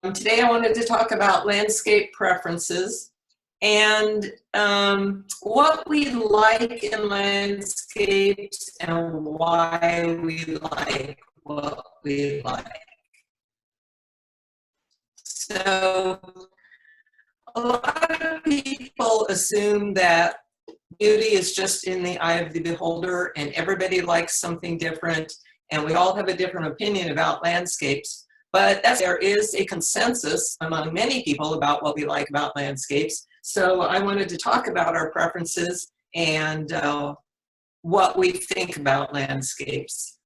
Today I wanted to talk about landscape preferences and what we like in landscapes and why we like what we like. So a lot of people assume that beauty is just in the eye of the beholder and everybody likes something different and we all have a different opinion about landscapes. But there is a consensus among many people about what we like about landscapes. So I wanted to talk about our preferences and what we think about landscapes.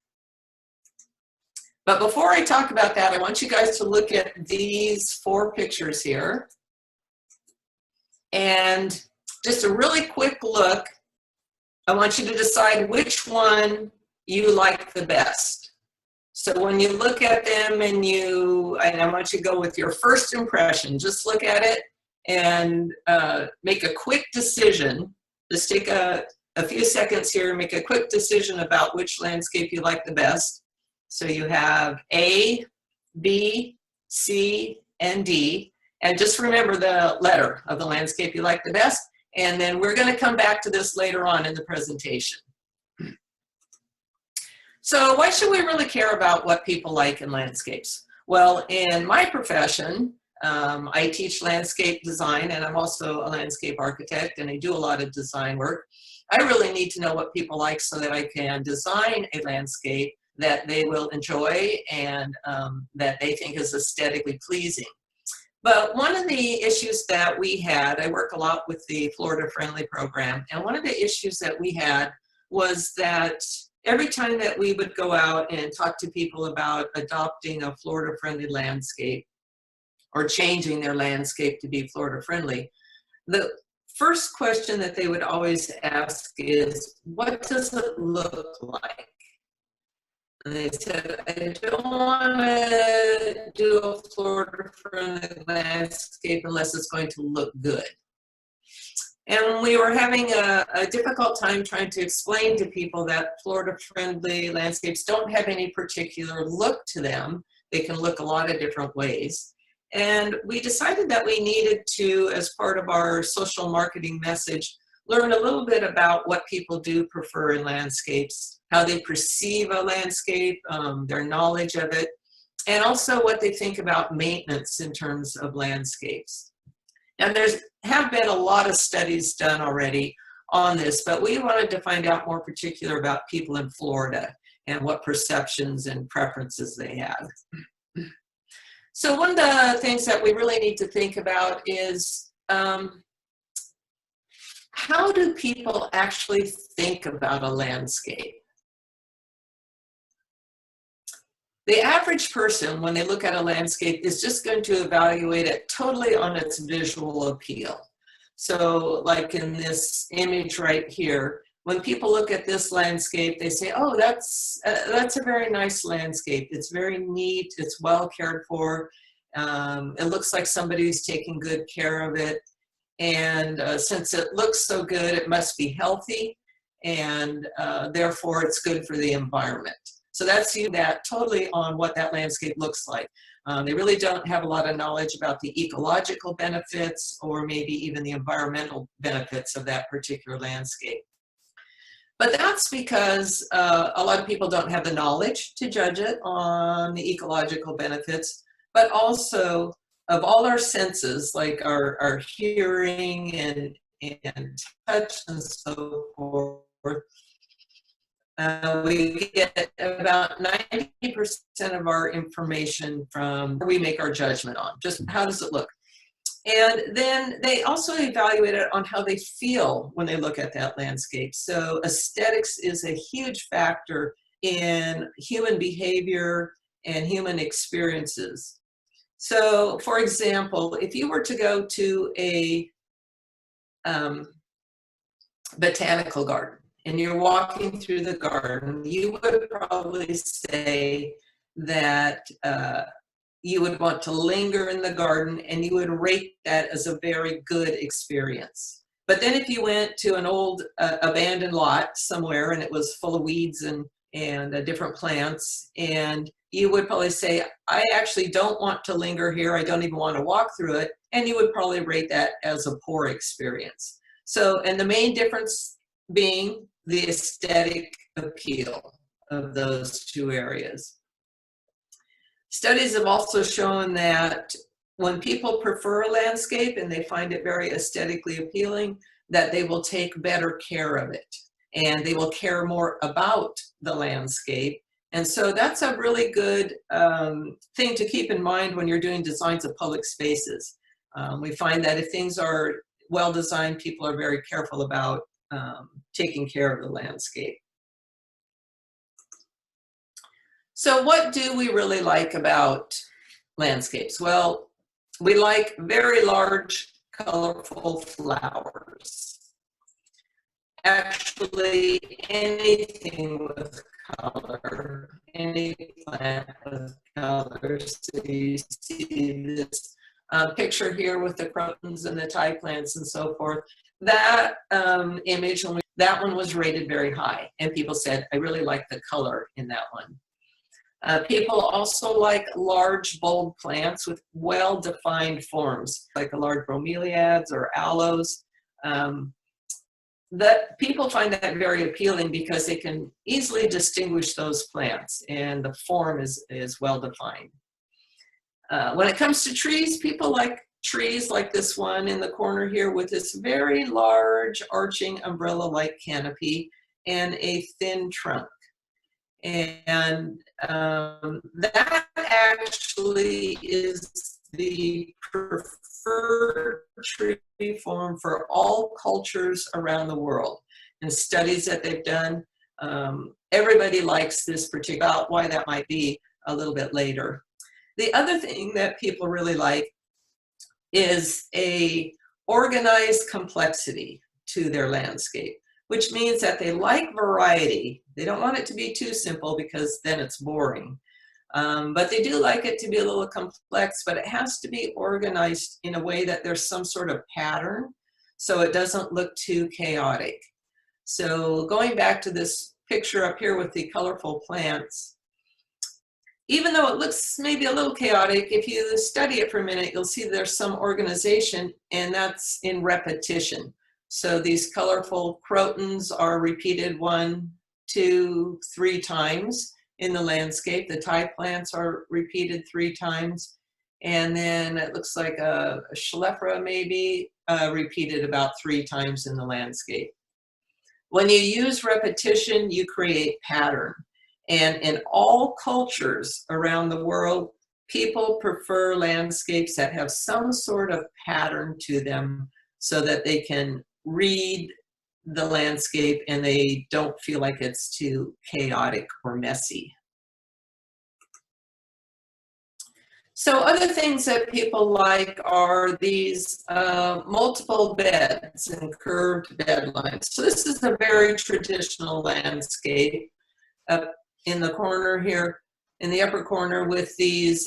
But before I talk about that, I want you guys to look at these 4 pictures here. And just a really quick look, I want you to decide which one you like the best. So when you look at them and I want you to go with your first impression, just look at it and make a quick decision. Just take a few seconds here, make a quick decision about which landscape you like the best. So you have A, B, C, and D. And just remember the letter of the landscape you like the best. And then we're going to come back to this later on in the presentation. So why should we really care about what people like in landscapes? Well, in my profession, I teach landscape design, and I'm also a landscape architect, and I do a lot of design work. I really need to know what people like so that I can design a landscape that they will enjoy and that they think is aesthetically pleasing. But one of the issues that we had, I work a lot with the Florida Friendly program, and one of the issues that we had was that every time that we would go out and talk to people about adopting a Florida friendly landscape or changing their landscape to be Florida friendly, the first question that they would always ask is, what does it look like? And they said, I don't want to do a Florida friendly landscape unless it's going to look good. And we were having a difficult time trying to explain to people that Florida-friendly landscapes don't have any particular look to them. They can look a lot of different ways. And we decided that we needed to, as part of our social marketing message, learn a little bit about what people do prefer in landscapes, how they perceive a landscape, their knowledge of it, and also what they think about maintenance in terms of landscapes. And there have been a lot of studies done already on this, but we wanted to find out more particular about people in Florida and what perceptions and preferences they have. So one of the things that we really need to think about is how do people actually think about a landscape? The average person, when they look at a landscape, is just going to evaluate it totally on its visual appeal. So like in this image right here, when people look at this landscape, they say, oh, that's a very nice landscape. It's very neat. It's well cared for. It looks like somebody's taking good care of it. And since it looks so good, it must be healthy. And therefore, it's good for the environment. So that's that totally on what that landscape looks like. They really don't have a lot of knowledge about the ecological benefits or maybe even the environmental benefits of that particular landscape. But that's because a lot of people don't have the knowledge to judge it on the ecological benefits, but also of all our senses, like our hearing and touch and so forth, we get about 90% of our information from where we make our judgment on, just how does it look? And then they also evaluate it on how they feel when they look at that landscape. So aesthetics is a huge factor in human behavior and human experiences. So for example, if you were to go to a botanical garden, and you're walking through the garden, you would probably say that you would want to linger in the garden and you would rate that as a very good experience. But then if you went to an old abandoned lot somewhere and it was full of weeds and and different plants, and you would probably say, I actually don't want to linger here, I don't even want to walk through it, and you would probably rate that as a poor experience. So, and the main difference being the aesthetic appeal of those two areas. Studies have also shown that when people prefer a landscape and they find it very aesthetically appealing, that they will take better care of it and they will care more about the landscape. And so that's a really good thing to keep in mind when you're doing designs of public spaces. We find that if things are well designed, people are very careful about taking care of the landscape. So what do we really like about landscapes? Well, we like very large, colorful flowers. Actually, anything with color, any plant with colors. So you see this picture here with the crotons and the tie plants and so forth. That image, that one was rated very high, and people said, I really like the color in that one. People also like large, bold plants with well-defined forms, like the large bromeliads or aloes. That people find that very appealing because they can easily distinguish those plants, and the form is well-defined. When it comes to trees, people like trees like this one in the corner here with this very large, arching umbrella-like canopy and a thin trunk. And that actually is the preferred tree form for all cultures around the world. In studies that they've done, everybody likes this particular, about why that might be a little bit later. The other thing that people really like is a organized complexity to their landscape, which means that they like variety. They don't want it to be too simple because then it's boring. But they do like it to be a little complex, but it has to be organized in a way that there's some sort of pattern so it doesn't look too chaotic. So going back to this picture up here with the colorful plants, even though it looks maybe a little chaotic, if you study it for a minute, you'll see there's some organization, and that's in repetition. So these colorful crotons are repeated 1, 2, 3 times in the landscape. The tie plants are repeated 3 times. And then it looks like a schleppra maybe repeated about 3 times in the landscape. When you use repetition, you create pattern. And in all cultures around the world, people prefer landscapes that have some sort of pattern to them so that they can read the landscape and they don't feel like it's too chaotic or messy. So other things that people like are these multiple beds and curved bed lines. So this is a very traditional landscape up in the corner here, in the upper corner, with these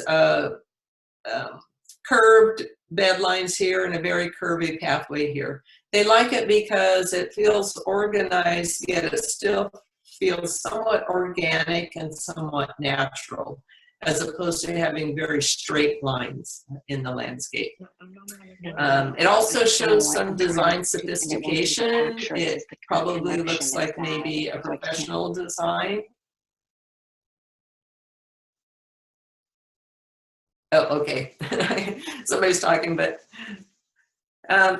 curved bed lines here and a very curvy pathway here. They like it because it feels organized, yet it still feels somewhat organic and somewhat natural, as opposed to having very straight lines in the landscape. It also shows some design sophistication. It probably looks like maybe a professional design. Oh, okay. Somebody's talking, but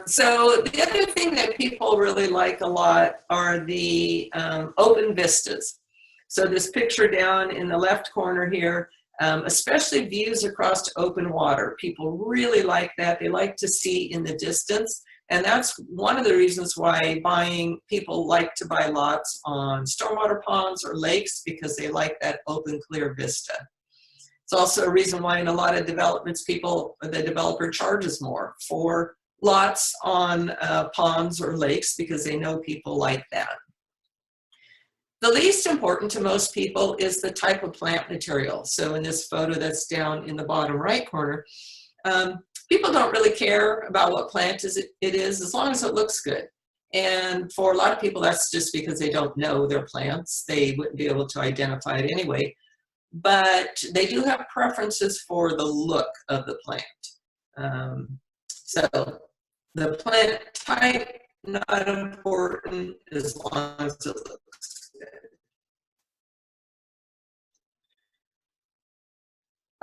so the other thing that people really like a lot are the open vistas. So this picture down in the left corner here, especially views across to open water. People really like that. They like to see in the distance. And that's one of the reasons why people like to buy lots on stormwater ponds or lakes, because they like that open, clear vista. It's also a reason why in a lot of developments, the developer charges more for lots on ponds or lakes, because they know people like that. The least important to most people is the type of plant material. So in this photo that's down in the bottom right corner, people don't really care about what plant it is, as long as it looks good. And for a lot of people, that's just because they don't know their plants. They wouldn't be able to identify it anyway. But they do have preferences for the look of the plant. So the plant type, not important as long as it looks good.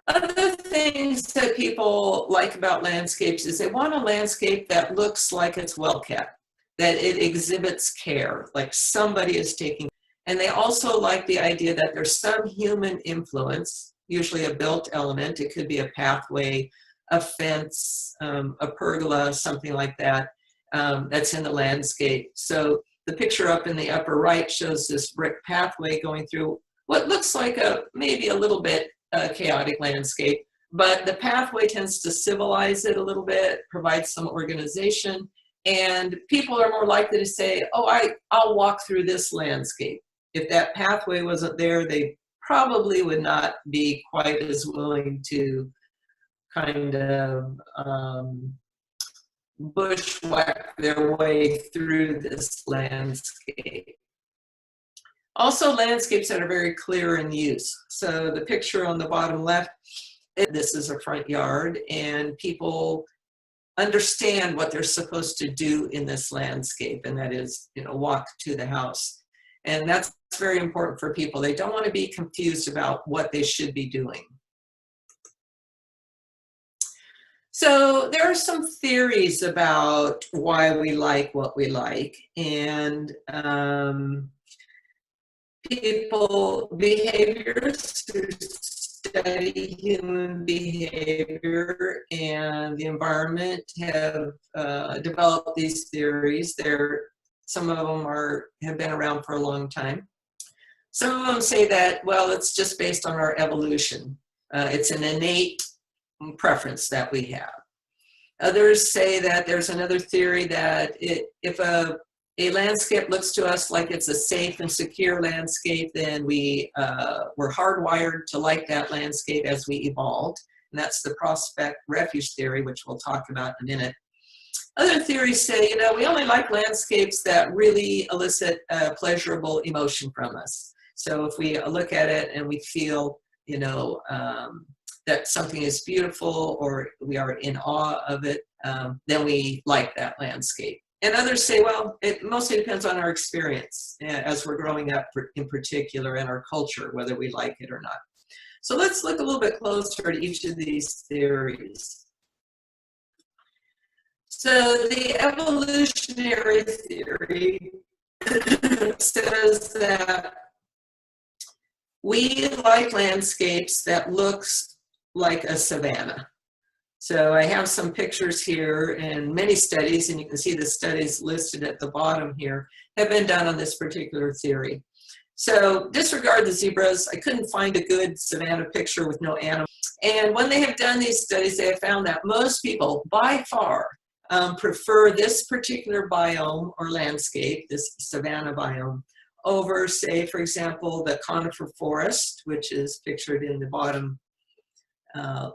Other things that people like about landscapes is they want a landscape that looks like it's well kept, that it exhibits care, like somebody is taking. And they also like the idea that there's some human influence, usually a built element. It could be a pathway, a fence, a pergola, something like that, that's in the landscape. So the picture up in the upper right shows this brick pathway going through what looks like maybe a little bit chaotic landscape, but the pathway tends to civilize it a little bit, provide some organization, and people are more likely to say, oh, I'll walk through this landscape. If that pathway wasn't there, they probably would not be quite as willing to kind of bushwhack their way through this landscape. Also, landscapes that are very clear in use. So the picture on the bottom left, this is a front yard, and people understand what they're supposed to do in this landscape, and that is, walk to the house. And that's very important for people. They don't want to be confused about what they should be doing. So there are some theories about why we like what we like, and behaviors who study human behavior and the environment have developed these theories. Some of them have been around for a long time. Some of them say that, well, it's just based on our evolution. It's an innate preference that we have. Others say that there's another theory that if a landscape looks to us like it's a safe and secure landscape, then we're hardwired to like that landscape as we evolved. And that's the prospect refuge theory, which we'll talk about in a minute. Other theories say, we only like landscapes that really elicit a pleasurable emotion from us. So if we look at it and we feel, that something is beautiful or we are in awe of it, then we like that landscape. And others say, well, it mostly depends on our experience as we're growing up in particular, and our culture, whether we like it or not. So let's look a little bit closer at each of these theories. So the evolutionary theory says that we like landscapes that looks like a savanna. So I have some pictures here, and many studies, and you can see the studies listed at the bottom here, have been done on this particular theory. So disregard the zebras. I couldn't find a good savanna picture with no animals. And when they have done these studies, they have found that most people, by far, prefer this particular biome or landscape, this savanna biome, over, say, for example, the conifer forest, which is pictured in the bottom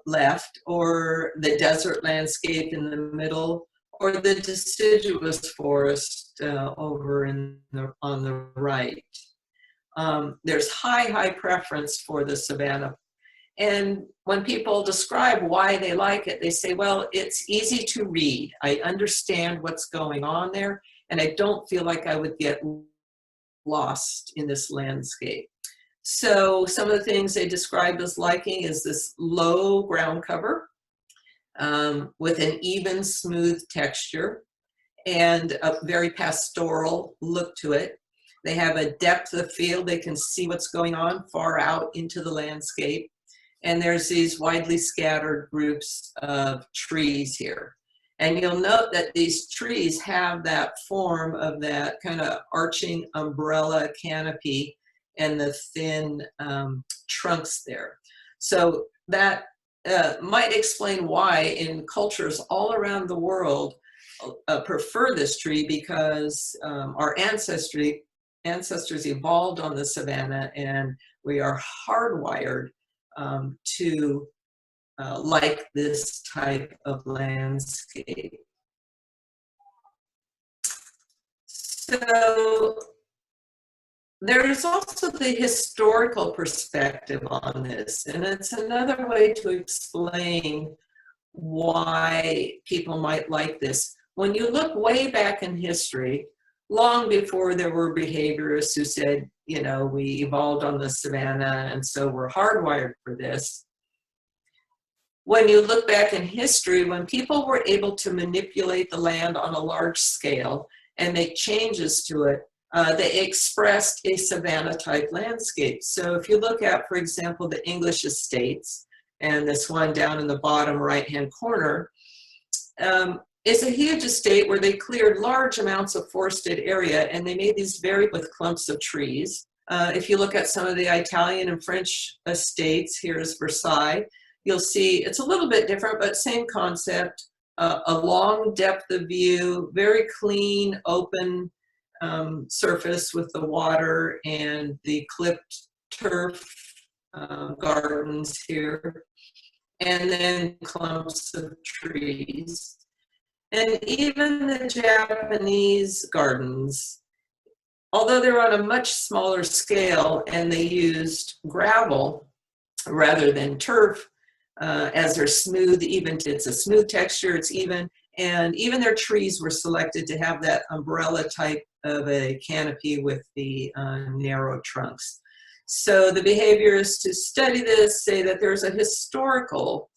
left, or the desert landscape in the middle, or the deciduous forest over on the right. There's high preference for the savanna. And when people describe why they like it, they say, well, it's easy to read. I understand what's going on there, and I don't feel like I would get lost in this landscape. So some of the things they describe as liking is this low ground cover with an even, smooth texture and a very pastoral look to it. They have a depth of field. They can see what's going on far out into the landscape. And there's these widely scattered groups of trees here. And you'll note that these trees have that form of that kind of arching umbrella canopy and the thin trunks there. So that might explain why in cultures all around the world prefer this tree, because our ancestors evolved on the savanna, and we are hardwired to like this type of landscape. So there's also the historical perspective on this, and it's another way to explain why people might like this. When you look way back in history, long before there were behaviorists who said, you know, we evolved on the savannah and so we're hardwired for this. When you look back in history, when people were able to manipulate the land on a large scale and make changes to it, they expressed a savanna-type landscape. So if you look at, for example, the English estates, and this one down in the bottom right-hand corner, it's a huge estate where they cleared large amounts of forested area, and they made these very with clumps of trees. If you look at some of the Italian and French estates, here's Versailles, you'll see it's a little bit different, but same concept, a long depth of view, very clean, open surface with the water and the clipped turf gardens here, and then clumps of trees. And even the Japanese gardens, although they're on a much smaller scale and they used gravel rather than turf, as they're smooth, even it's a smooth texture, it's even, and even their trees were selected to have that umbrella type of a canopy with the narrow trunks. So the behaviorists who study this say that there's a historical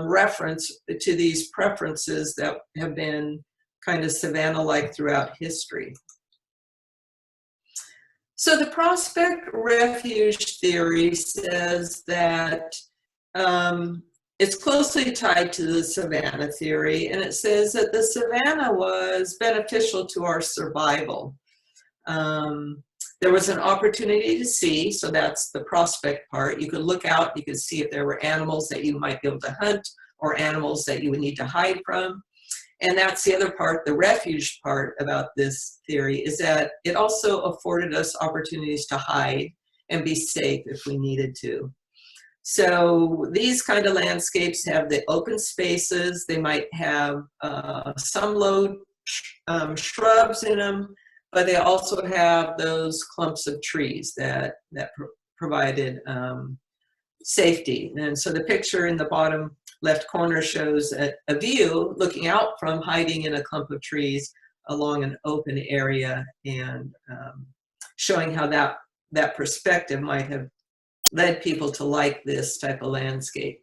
reference to these preferences that have been kind of savanna-like throughout history. So the prospect refuge theory says that it's closely tied to the savanna theory, and it says that the savanna was beneficial to our survival. There was an opportunity to see, so that's the prospect part. You could look out, you could see if there were animals that you might be able to hunt or animals that you would need to hide from. And that's the other part, the refuge part about this theory, is that it also afforded us opportunities to hide and be safe if we needed to. So these kind of landscapes have the open spaces. They might have some low shrubs in them, but they also have those clumps of trees that provided safety. And so the picture in the bottom left corner shows a view looking out from hiding in a clump of trees along an open area, and showing how that perspective might have led people to like this type of landscape.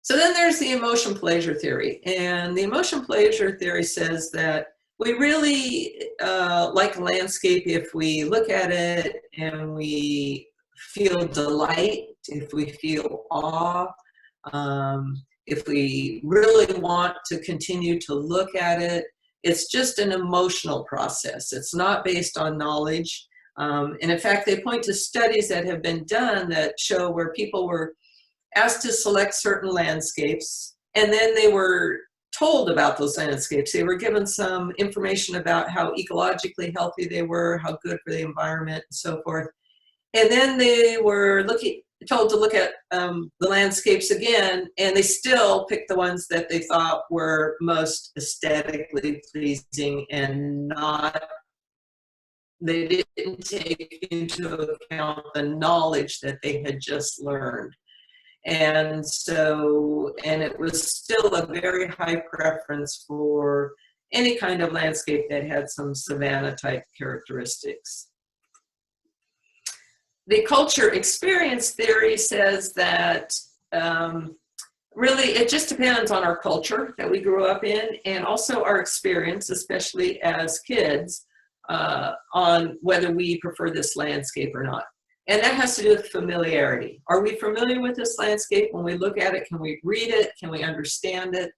So then there's the emotion pleasure theory. And the emotion pleasure theory says that we really like a landscape if we look at it and we feel delight, if we feel awe, if we really want to continue to look at it. It's just an emotional process. It's not based on knowledge. And in fact, they point to studies that have been done that show where people were asked to select certain landscapes, and then they were told about those landscapes. They were given some information about how ecologically healthy they were, how good for the environment, and so forth. And then they were told to look at the landscapes again, and they still picked the ones that they thought were most aesthetically pleasing, and they didn't take into account the knowledge that they had just learned. And so, and it was still a very high preference for any kind of landscape that had some savanna type characteristics. The culture experience theory says that really it just depends on our culture that we grew up in, and also our experience, especially as kids, on whether we prefer this landscape or not. And that has to do with familiarity. Are we familiar with this landscape? When we look at it, can we read it? Can we understand it?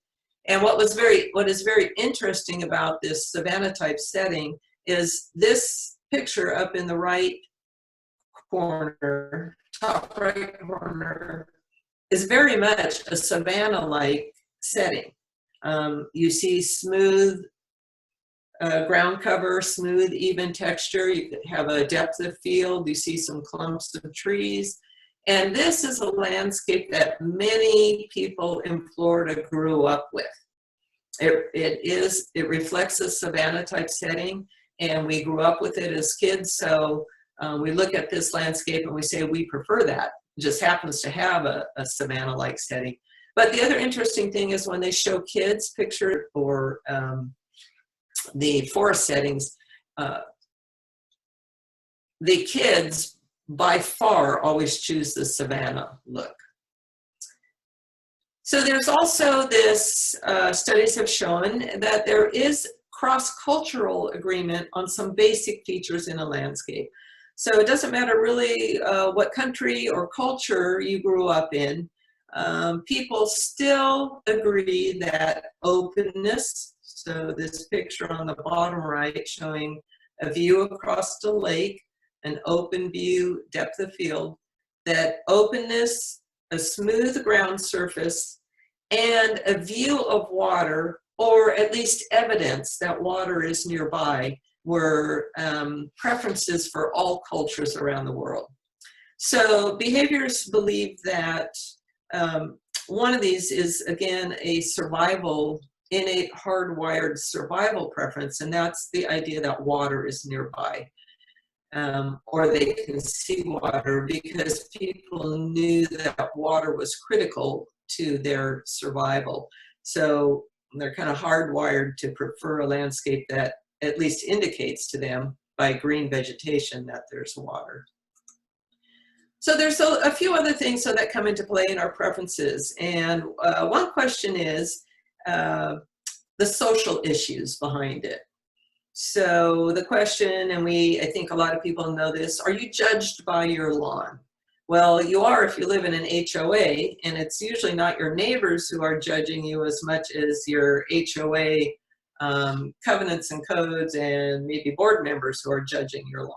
And what is very interesting about this savanna type setting is this picture up in the right corner, top right corner, is very much a savanna-like setting. You see smooth ground cover, smooth, even texture. You could have a depth of field. You see some clumps of trees. And this is a landscape that many people in Florida grew up with. It reflects a savanna type setting, and we grew up with it as kids. So we look at this landscape and we say we prefer that. It just happens to have a savanna-like setting. But the other interesting thing is when they show kids picture or the forest settings, the kids by far always choose the savanna look. So there's also this, studies have shown that there is cross-cultural agreement on some basic features in a landscape. So it doesn't matter really what country or culture you grew up in, people still agree that openness, so this picture on the bottom right showing a view across the lake, an open view, depth of field, that openness, a smooth ground surface, and a view of water, or at least evidence that water is nearby, were preferences for all cultures around the world. So behaviors believe that one of these is, again, a survival, innate, hardwired survival preference, and that's the idea that water is nearby. Or they can see water, because people knew that water was critical to their survival. So they're kind of hardwired to prefer a landscape that at least indicates to them by green vegetation that there's water. So there's a few other things that come into play in our preferences. And one question is the social issues behind it. So the question, and I think a lot of people know this, are you judged by your lawn? Well, you are if you live in an HOA, and it's usually not your neighbors who are judging you as much as your HOA covenants and codes and maybe board members who are judging your lawn.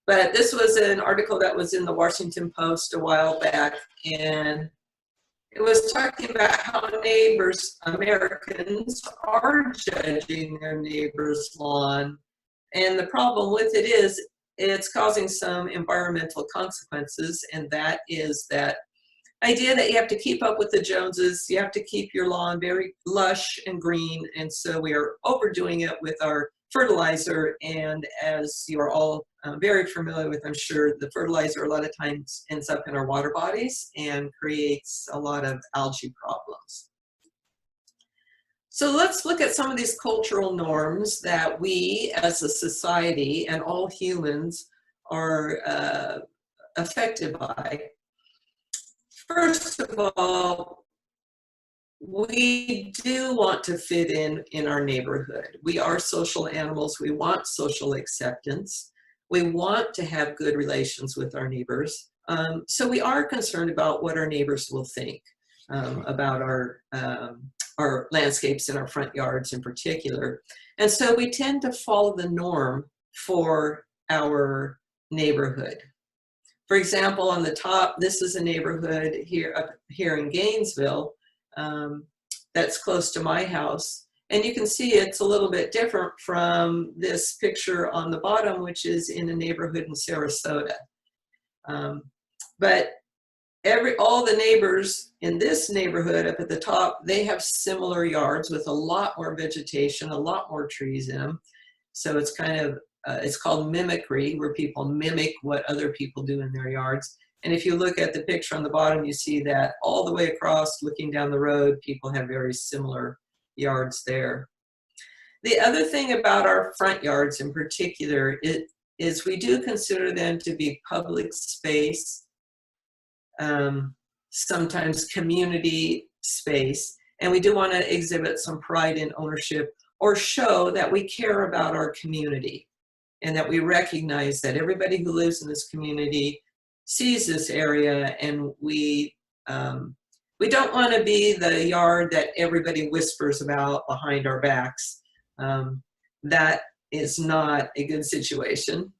But this was an article that was in the Washington Post a while back, and it was talking about how neighbors, Americans, are judging their neighbor's lawn. And the problem with it is it's causing some environmental consequences, and that is that idea that you have to keep up with the Joneses, you have to keep your lawn very lush and green, and so we are overdoing it with our fertilizer. And as you are all very familiar with, I'm sure, the fertilizer a lot of times ends up in our water bodies and creates a lot of algae problems. So let's look at some of these cultural norms that we as a society and all humans are affected by. First of all, we do want to fit in our neighborhood. We are social animals. We want social acceptance. We want to have good relations with our neighbors. So we are concerned about what our neighbors will think about our landscapes in our front yards in particular. And so we tend to follow the norm for our neighborhood. For example, on the top, this is a neighborhood up here in Gainesville that's close to my house. And you can see it's a little bit different from this picture on the bottom, which is in a neighborhood in Sarasota. But all the neighbors in this neighborhood up at the top, they have similar yards with a lot more vegetation, a lot more trees in them. So it's kind of, it's called mimicry, where people mimic what other people do in their yards. And if you look at the picture on the bottom, you see that all the way across, looking down the road, people have very similar yards there. The other thing about our front yards in particular is we do consider them to be public space, sometimes community space, and we do want to exhibit some pride in ownership or show that we care about our community and that we recognize that everybody who lives in this community sees this area, and we don't want to be the yard that everybody whispers about behind our backs. That is not a good situation.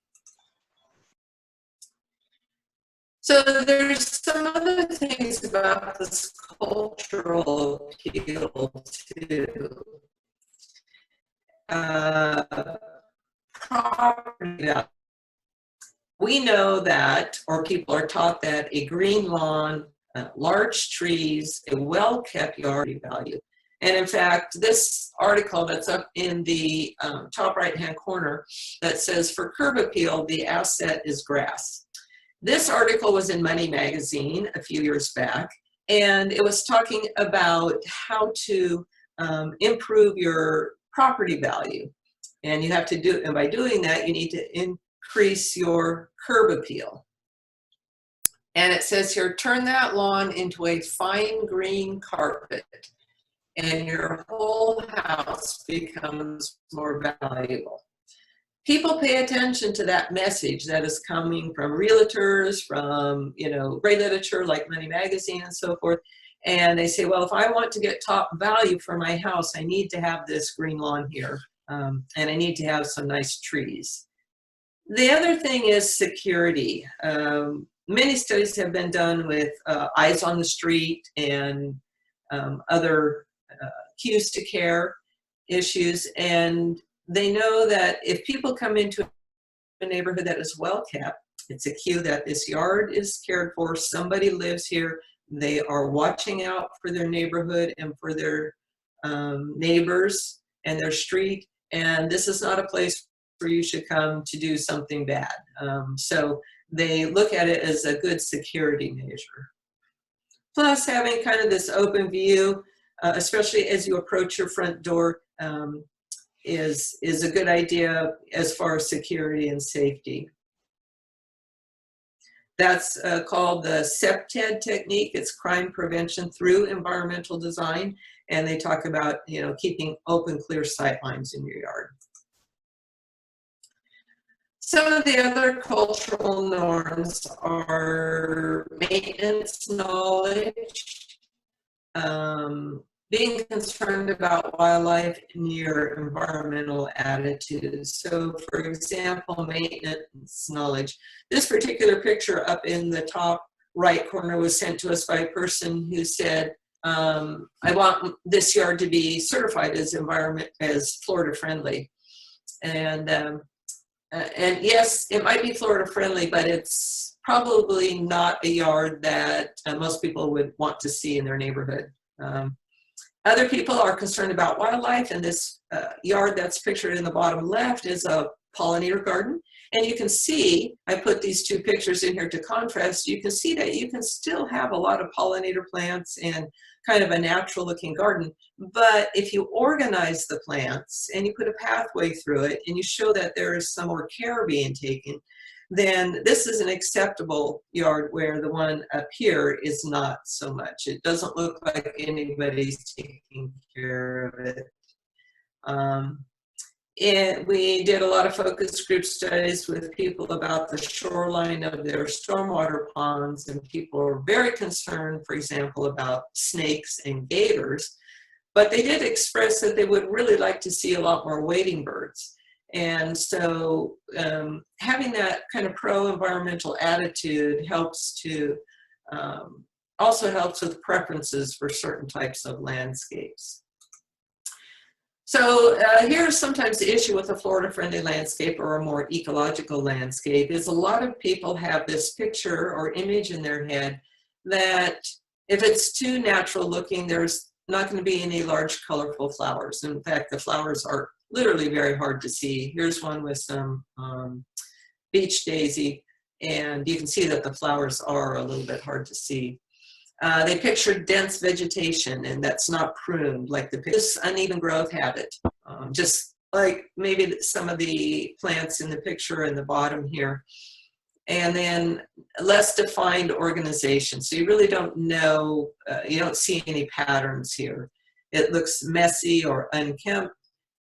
So there's some other things about this cultural appeal too. Property value. We know that, or people are taught that, a green lawn, large trees, a well-kept yard value. And in fact, this article that's up in the top right-hand corner that says, for curb appeal, the asset is grass. This article was in Money Magazine a few years back, and it was talking about how to improve your property value. And you have to do, and by doing that, you need to increase your curb appeal. And it says here, turn that lawn into a fine green carpet, and your whole house becomes more valuable. People pay attention to that message that is coming from realtors, from, you know, great literature like Money Magazine and so forth. And they say, well, if I want to get top value for my house, I need to have this green lawn here. And I need to have some nice trees. The other thing is security. Many studies have been done with eyes on the street and other cues to care issues. And they know that if people come into a neighborhood that is well kept, it's a cue that this yard is cared for, somebody lives here, they are watching out for their neighborhood and for their neighbors and their street. And this is not a place where you should come to do something bad. So they look at it as a good security measure. Plus, having kind of this open view, especially as you approach your front door, is a good idea as far as security and safety. That's called the CPTED technique. It's crime prevention through environmental design. And they talk about, you know, keeping open, clear sight lines in your yard. Some of the other cultural norms are maintenance knowledge, being concerned about wildlife, and your environmental attitudes. So for example, maintenance knowledge. This particular picture up in the top right corner was sent to us by a person who said, I want this yard to be certified as Florida friendly. And yes, it might be Florida friendly, but it's probably not a yard that most people would want to see in their neighborhood. Other people are concerned about wildlife, and this yard that's pictured in the bottom left is a pollinator garden. And you can see, I put these two pictures in here to contrast, you can see that you can still have a lot of pollinator plants and kind of a natural looking garden. But if you organize the plants and you put a pathway through it and you show that there is some more care being taken, then this is an acceptable yard, where the one up here is not so much. It doesn't look like anybody's taking care of it. We did a lot of focus group studies with people about the shoreline of their stormwater ponds, and people are very concerned, for example, about snakes and gators, but they did express that they would really like to see a lot more wading birds. And so having that kind of pro-environmental attitude helps to, also helps with preferences for certain types of landscapes. So here's sometimes the issue with a Florida-friendly landscape or a more ecological landscape is a lot of people have this picture or image in their head that if it's too natural looking, there's not going to be any large colorful flowers. In fact, the flowers are literally very hard to see. Here's one with some beach daisy, and you can see that the flowers are a little bit hard to see. They pictured dense vegetation, and that's not pruned like this uneven growth habit, just like maybe some of the plants in the picture in the bottom here. And then less defined organization. So you really don't know, you don't see any patterns here. It looks messy or unkempt,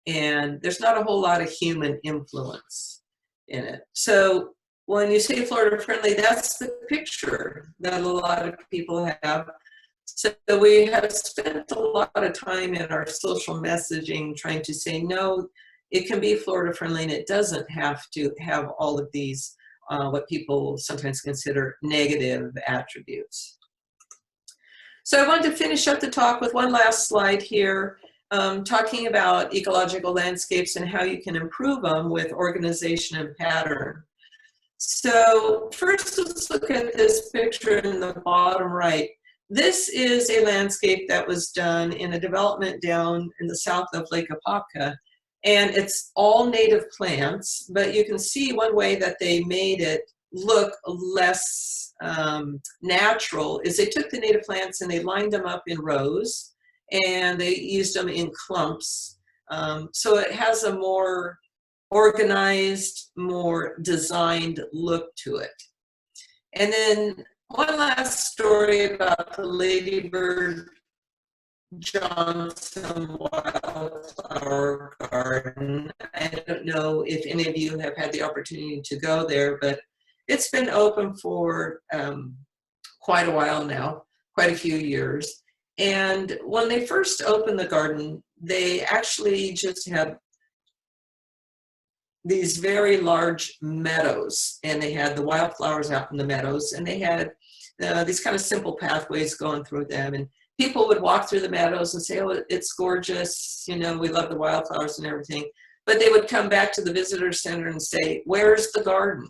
and there's not a whole lot of human influence in it. So when you say Florida friendly, that's the picture that a lot of people have. So we have spent a lot of time in our social messaging trying to say, no, it can be Florida friendly, and it doesn't have to have all of these, what people sometimes consider negative attributes. So I wanted to finish up the talk with one last slide here, talking about ecological landscapes and how you can improve them with organization and pattern. So first, let's look at this picture in the bottom right. this is a landscape that was done in a development down in the south of Lake Apopka. And it's all native plants, but you can see one way that they made it look less natural is they took the native plants and they lined them up in rows and they used them in clumps. So it has a more organized, more designed look to it. And then one last story about the Ladybird Johnson Wildflower Garden. I don't know if any of you have had the opportunity to go there, but it's been open for quite a while now, quite a few years. And when they first opened the garden, they actually just had these very large meadows, and they had the wildflowers out in the meadows, and they had these kind of simple pathways going through them, and people would walk through the meadows and say, oh, it's gorgeous, you know, we love the wildflowers and everything, but they would come back to the visitor center and say, where's the garden?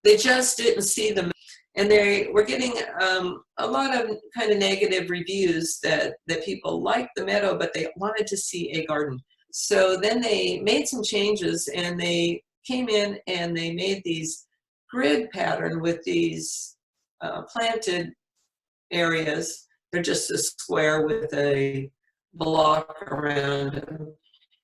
They just didn't see them, and they were getting a lot of kind of negative reviews that people liked the meadow, but they wanted to see a garden. So then they made some changes, and they came in and they made these grid pattern with these planted areas. They're just a square with a block around them.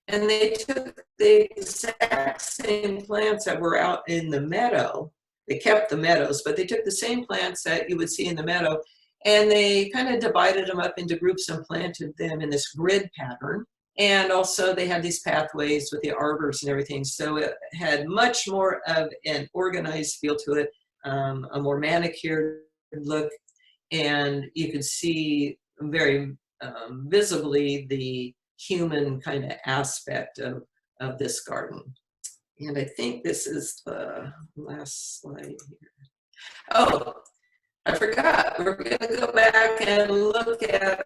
And they took the exact same plants that were out in the meadow. They kept the meadows, but they took the same plants that you would see in the meadow, and they kind of divided them up into groups and planted them in this grid pattern. And also they had these pathways with the arbors and everything. So it had much more of an organized feel to it, a more manicured look. And you could see very visibly the human kind of aspect of this garden. And I think this is the last slide here. Oh, I forgot. We're going to go back and look at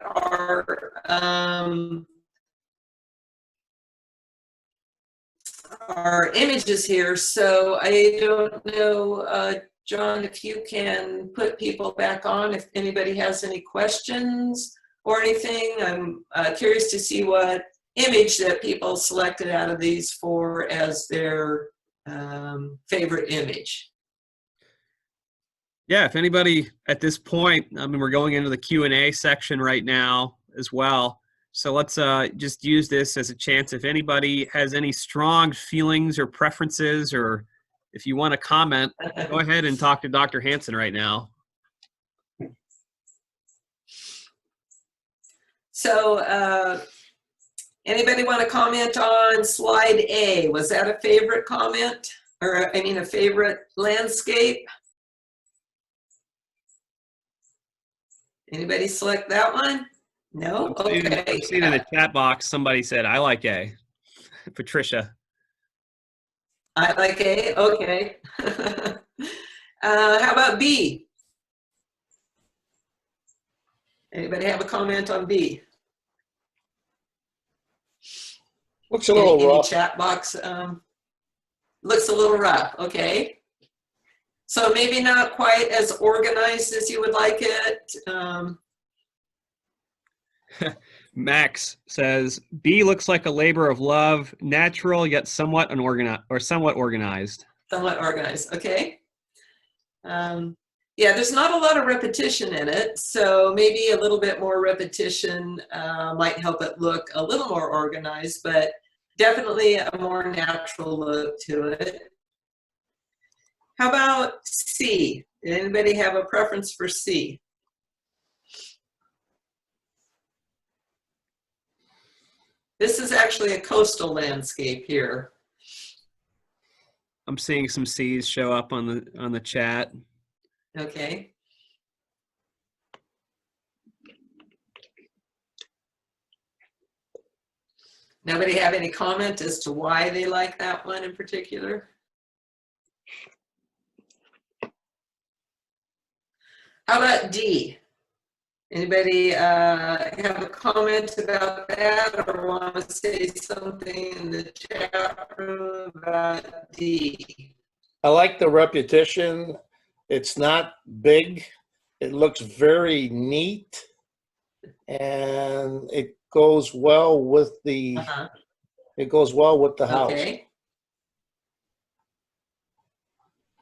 our images here. So I don't know, John, if you can put people back on, if anybody has any questions or anything. I'm curious to see what image that people selected out of these for as their favorite image. Yeah, if anybody at this point, I mean, we're going into the Q&A section right now as well. So let's just use this as a chance. If anybody has any strong feelings or preferences, or if you want to comment, go ahead and talk to Dr. Hansen right now. So anybody want to comment on slide A? Was that a favorite comment? Or I mean a favorite landscape? Anybody select that one? No? Okay. I'm seeing in the chat box, somebody said, I like A. Patricia. I like A, okay. How about B? Anybody have a comment on B? Looks a little rough. In the chat box, looks a little rough, okay. So maybe not quite as organized as you would like it. Max says, B looks like a labor of love, natural yet somewhat unorganized, or somewhat organized. Somewhat organized, okay. Yeah, there's not a lot of repetition in it, so maybe a little bit more repetition might help it look a little more organized, but definitely a more natural look to it. How about C? Did anybody have a preference for C? This is actually a coastal landscape here. I'm seeing some C's show up on the chat. Okay. Nobody have any comment as to why they like that one in particular? How about D? Anybody have a comment about that or want to say something in the chat room about D? I like the repetition. It's not big. It looks very neat, and it goes well with the Uh-huh. house. Okay.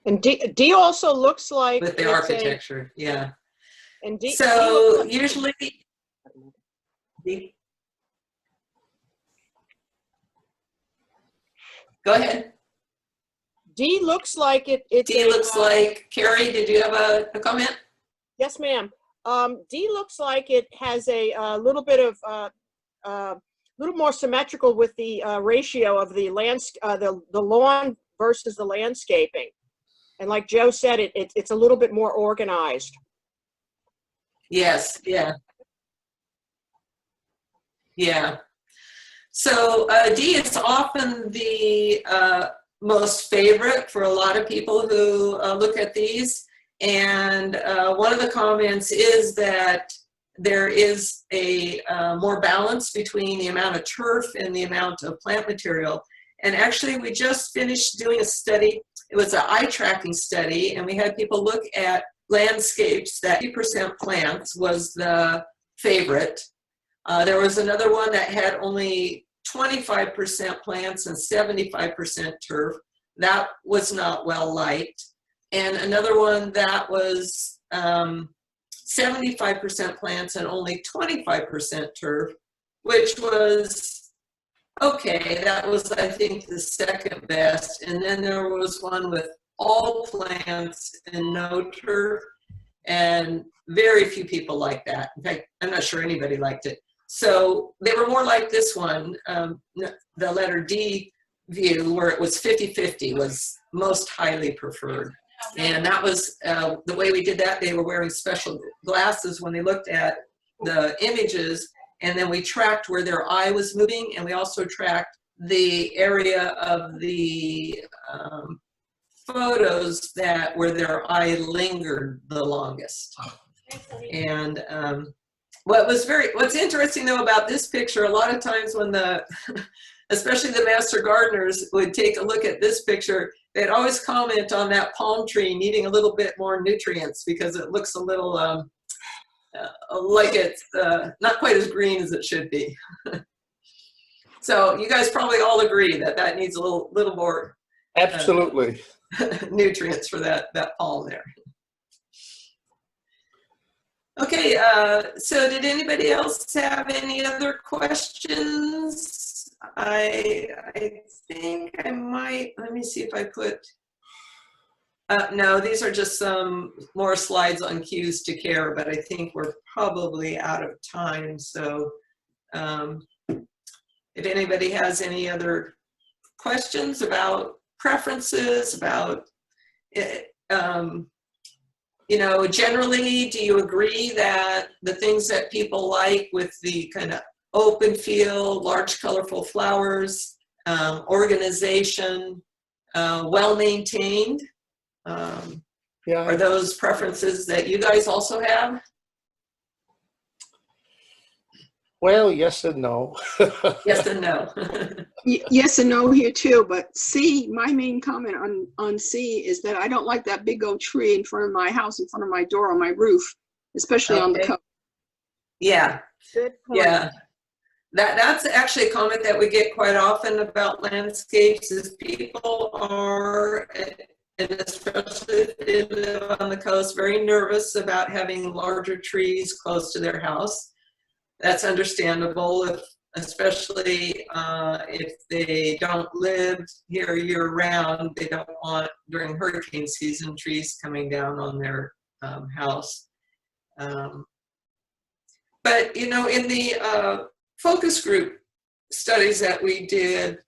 And D also looks like With the it's architecture, yeah. and D So looks like, usually, go ahead. D looks like it's D a looks like, Carrie, did you have a comment? yes, ma'am. D looks like it has a little bit of little more symmetrical with the ratio of the the lawn versus the landscaping. And like Joe said, it's a little bit more organized. Yes, yeah. Yeah. So D is often the most favorite for a lot of people who look at these. And one of the comments is that there is a more balance between the amount of turf and the amount of plant material. And actually, we just finished doing a study. It was an eye tracking study, and we had people look at landscapes that 50% plants was the favorite. There was another one that had only 25% plants and 75% turf. That was not well liked. And another one that was 75% plants and only 25% turf, which was okay. That was, I think, the second best. And then there was one with all plants and no turf, and very few people liked that. In fact, I'm not sure anybody liked it. So they were more like this one, the letter D view, where it was 50-50 was most highly preferred. And that was the way we did that. They were wearing special glasses when they looked at the images, and then we tracked where their eye was moving, and we also tracked the area of the photos that where their eye lingered the longest. And what's interesting though about this picture, a lot of times when especially the master gardeners would take a look at this picture, they'd always comment on that palm tree needing a little bit more nutrients because it looks a little like it's not quite as green as it should be. So you guys probably all agree that that needs a little more Absolutely. nutrients for that palm there. Okay, so did anybody else have any other questions? I think I might, let me see if I put, no, these are just some more slides on cues to care, but I think we're probably out of time. So if anybody has any other questions about preferences, about you know, generally, do you agree that the things that people like with the kind of open feel, large colorful flowers, organization, well-maintained, Yeah. are those preferences that you guys also have? Well, yes and no. Yes and no. Yes and no here too, but C, my main comment on C is that I don't like that big old tree in front of my house, in front of my door, on my roof, especially on the coast. Yeah. Good point. Yeah. That's actually a comment that we get quite often about landscapes is people are, and especially if they live on the coast, very nervous about having larger trees close to their house. That's understandable, especially if they don't live here year round. They don't want, during hurricane season, trees coming down on their house. But, you know, in the focus group studies that we did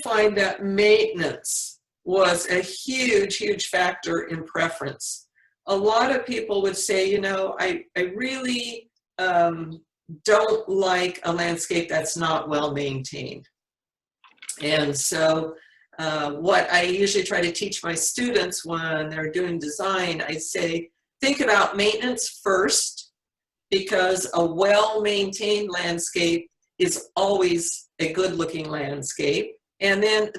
find that maintenance was a huge, huge factor in preference. A lot of people would say, you know, I really don't like a landscape that's not well maintained. And so what I usually try to teach my students when they're doing design, I say, think about maintenance first, because a well-maintained landscape is always a good-looking landscape. And then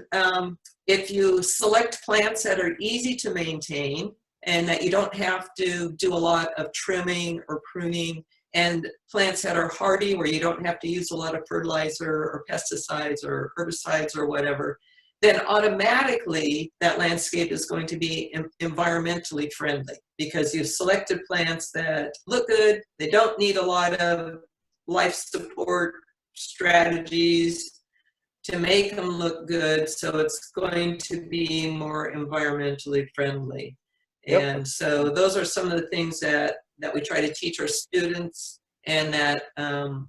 if you select plants that are easy to maintain, and that you don't have to do a lot of trimming or pruning, and plants that are hardy where you don't have to use a lot of fertilizer or pesticides or herbicides or whatever, then automatically that landscape is going to be environmentally friendly because you've selected plants that look good, they don't need a lot of life support strategies to make them look good, so it's going to be more environmentally friendly. Yep. And so those are some of the things that we try to teach our students, and that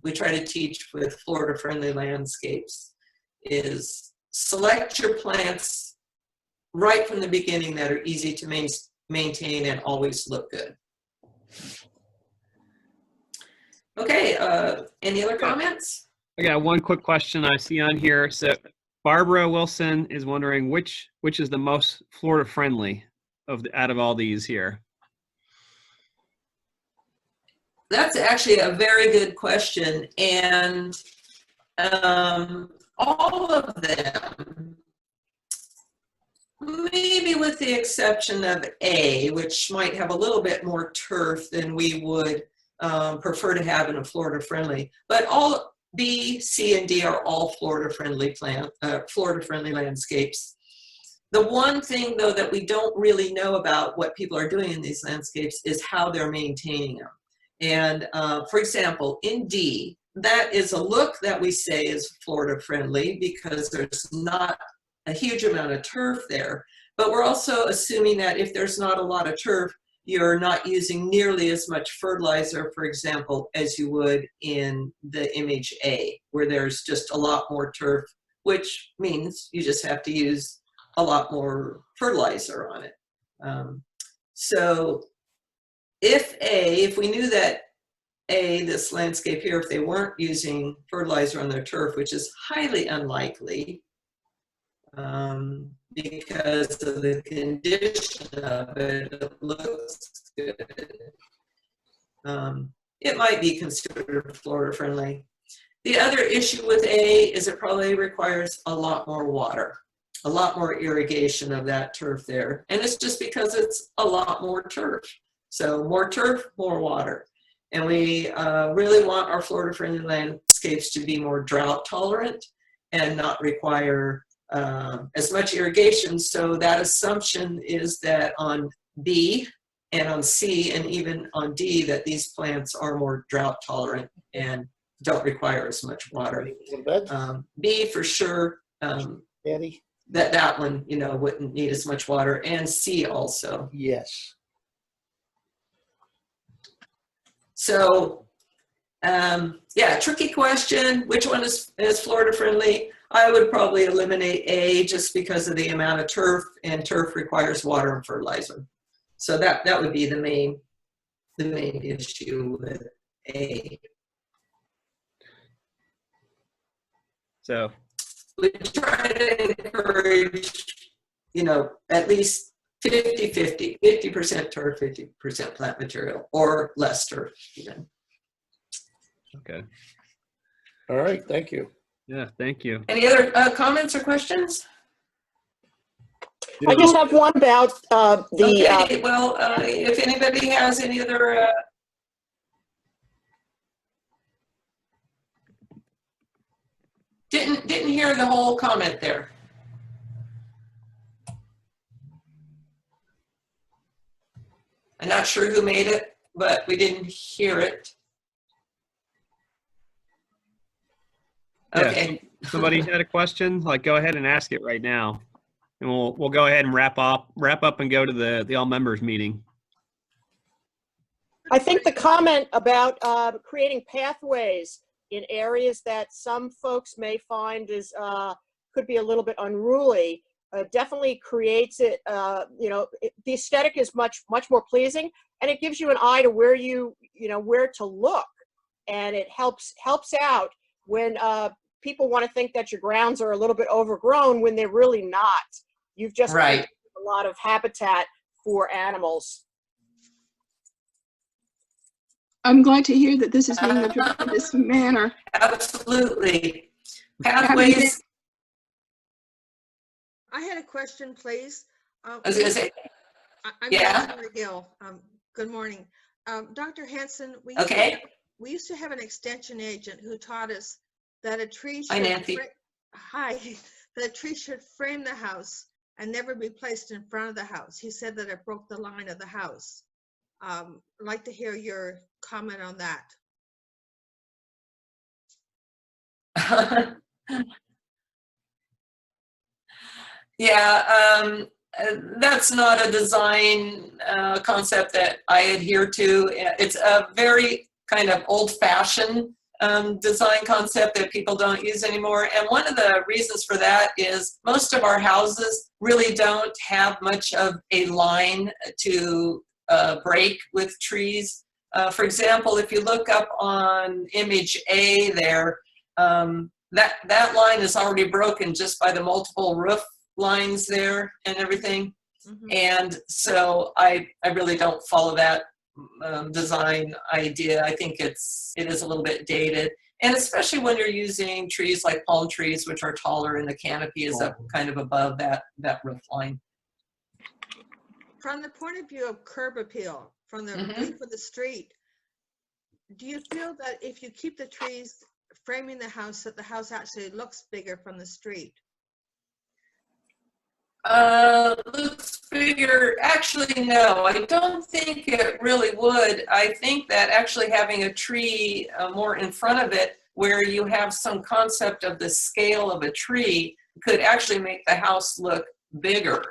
we try to teach with Florida-friendly landscapes, is select your plants right from the beginning that are easy to maintain and always look good. Okay, any other comments? I got one quick question I see on here. So Barbara Wilson is wondering which is the most Florida friendly out of all these here. That's actually a very good question, and all of them, maybe with the exception of A, which might have a little bit more turf than we would prefer to have in a Florida-friendly, but all B, C, and D are all Florida-friendly Florida-friendly landscapes. The one thing, though, that we don't really know about what people are doing in these landscapes is how they're maintaining them. And for example, in D, that is a look that we say is Florida-friendly because there's not a huge amount of turf there. But we're also assuming that if there's not a lot of turf, you're not using nearly as much fertilizer, for example, as you would in the image A, where there's just a lot more turf, which means you just have to use a lot more fertilizer on it. So if we knew that this landscape here, if they weren't using fertilizer on their turf, which is highly unlikely because of the condition of it, it looks good. It might be considered Florida friendly. The other issue with A is it probably requires a lot more water, a lot more irrigation of that turf there. And it's just because it's a lot more turf. So more turf, more water. And we really want our Florida-friendly landscapes to be more drought tolerant and not require as much irrigation. So that assumption is that on B and on C and even on D, that these plants are more drought tolerant and don't require as much water. B for sure, Eddie? that one, you know, wouldn't need as much water, and C also. Yes. So, yeah, tricky question. Which one is Florida friendly? I would probably eliminate A just because of the amount of turf, and turf requires water and fertilizer. So that would be the main issue with A. So We try to encourage, you know, at least 50-50, 50% turf, 50% plant material, or less turf even. okay. All right, thank you. Yeah, thank you. Any other comments or questions? I just have one about Okay, well, if anybody has any other didn't hear the whole comment there. I'm not sure who made it, but we didn't hear it. Okay. Yeah. Somebody had a question? Like, go ahead and ask it right now, and we'll go ahead and wrap up and go to the all members meeting. I think the comment about creating pathways in areas that some folks may find is could be a little bit unruly definitely creates it. You know, the aesthetic is much more pleasing, and it gives you an eye to where where to look, and it helps out when people want to think that your grounds are a little bit overgrown when they're really not. You've just right. a lot of habitat for animals. I'm glad to hear that this is being addressed in this manner. Absolutely. Pathways. I had a question, please. I was going to say, I'm Yeah. Gail. Good morning. Dr. Hansen, Okay. we used to have an extension agent who taught us that a tree Hi, should Nancy. that a tree should frame the house and never be placed in front of the house. He said that it broke the line of the house. I'd like to hear your comment on that. Yeah, that's not a design concept that I adhere to. It's a very kind of old-fashioned design concept that people don't use anymore. And one of the reasons for that is most of our houses really don't have much of a line to break with trees. For example, if you look up on image A there, that line is already broken just by the multiple roof lines there and everything. Mhm. And so I really don't follow that design idea. I think it is a little bit dated, and especially when you're using trees like palm trees, which are taller and the canopy is up kind of above that roof line. From the point of view of curb appeal, from the view for the street, do you feel that if you keep the trees framing the house, that the house actually looks bigger from the street? Looks bigger. Actually, no, I don't think it really would. I think that actually having a tree more in front of it, where you have some concept of the scale of a tree, could actually make the house look bigger.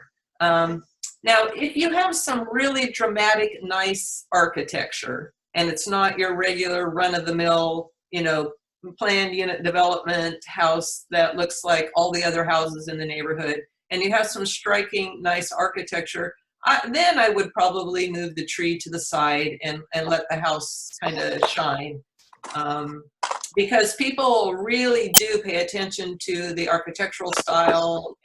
Now, if you have some really dramatic, nice architecture, and it's not your regular run-of-the-mill, planned unit development house that looks like all the other houses in the neighborhood, and you have some striking, nice architecture, then I would probably move the tree to the side and let the house kind of shine. Because people really do pay attention to the architectural style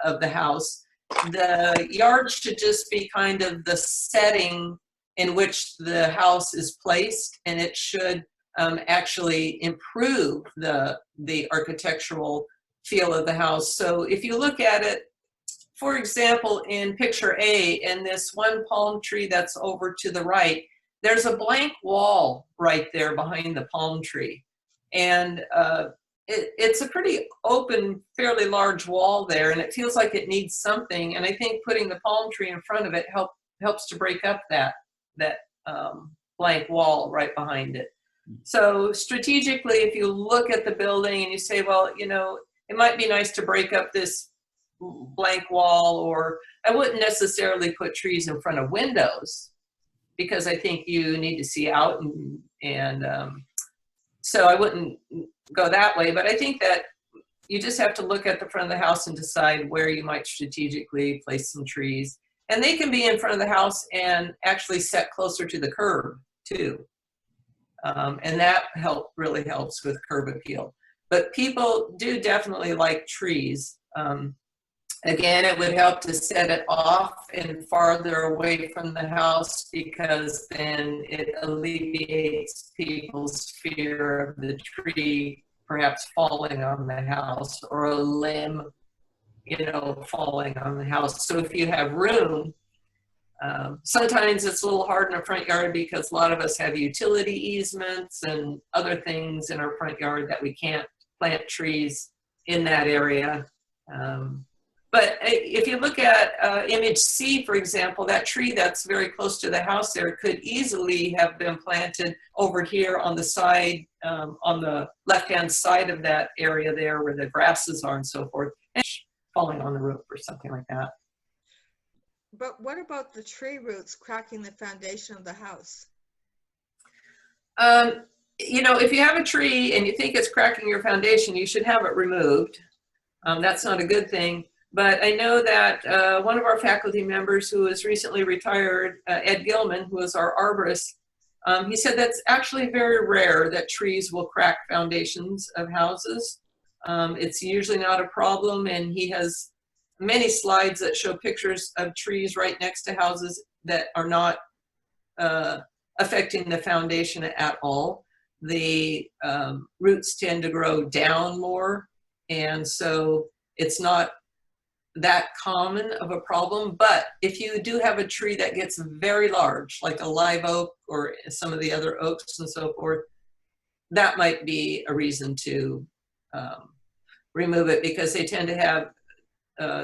of the house. The yard should just be kind of the setting in which the house is placed, and it should actually improve the architectural feel of the house. So if you look at it, for example, in picture A, in this one palm tree that's over to the right, there's a blank wall right there behind the palm tree. And it's a pretty open, fairly large wall there, and it feels like it needs something. And I think putting the palm tree in front of it helps to break up that blank wall right behind it. So strategically, if you look at the building and you say, well, it might be nice to break up this blank wall, or I wouldn't necessarily put trees in front of windows because I think you need to see out, and so I wouldn't go that way. But I think that you just have to look at the front of the house and decide where you might strategically place some trees. And they can be in front of the house and actually set closer to the curb too. And that really helps with curb appeal. But people do definitely like trees. Again, it would help to set it off and farther away from the house, because then it alleviates people's fear of the tree perhaps falling on the house, or a limb, falling on the house. So if you have room, sometimes it's a little hard in a front yard because a lot of us have utility easements and other things in our front yard that we can't plant trees in that area. But if you look at image C, for example, that tree that's very close to the house there could easily have been planted over here on the side, on the left-hand side of that area there where the grasses are and so forth, and falling on the roof or something like that. But what about the tree roots cracking the foundation of the house? If you have a tree and you think it's cracking your foundation, you should have it removed. That's not a good thing. But I know that one of our faculty members who was recently retired, Ed Gilman, who was our arborist, he said that's actually very rare that trees will crack foundations of houses. It's usually not a problem, and he has many slides that show pictures of trees right next to houses that are not affecting the foundation at all. The roots tend to grow down more, and so it's not that common of a problem, but if you do have a tree that gets very large, like a live oak or some of the other oaks and so forth, that might be a reason to remove it, because they tend to have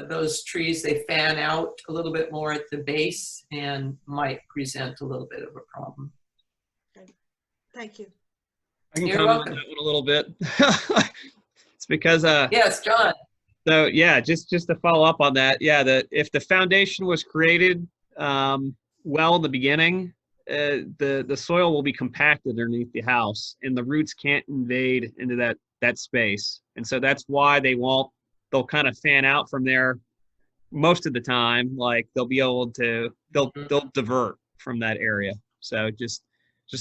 those trees, they fan out a little bit more at the base and might present a little bit of a problem. Thank you. I can You're comment welcome. on that one a little bit. It's because Yes, John. so yeah, just to follow up on that, yeah, if the foundation was created well in the beginning, the soil will be compacted underneath the house, and the roots can't invade into that space, and so that's why they'll kind of fan out from there most of the time. Like they'll divert from that area. So just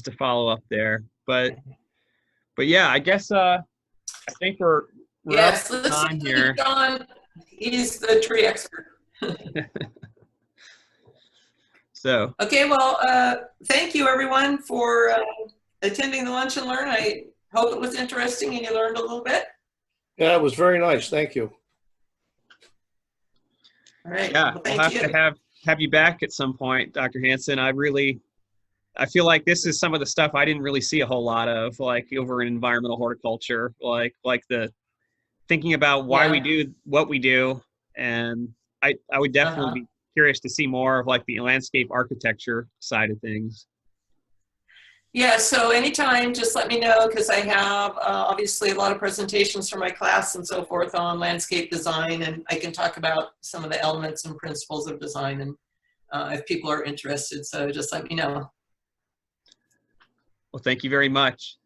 to follow up there, but yeah, I guess I think we're Yes, out of time listen here. to John. He's the tree expert. So Okay, well, thank you everyone for attending the Lunch and Learn. I hope it was interesting and you learned a little bit. Yeah, it was very nice. Thank you. All right. yeah, Well, we'll thank have you. to have you back at some point, Dr. Hansen. I feel like this is some of the stuff I didn't really see a whole lot of, like over in environmental horticulture, like the thinking about why we do what we do. And I would definitely be curious to see more of like the landscape architecture side of things. Yeah, so anytime, just let me know, because I have obviously a lot of presentations for my class and so forth on landscape design, and I can talk about some of the elements and principles of design, and if people are interested, so just let me know. Well, thank you very much.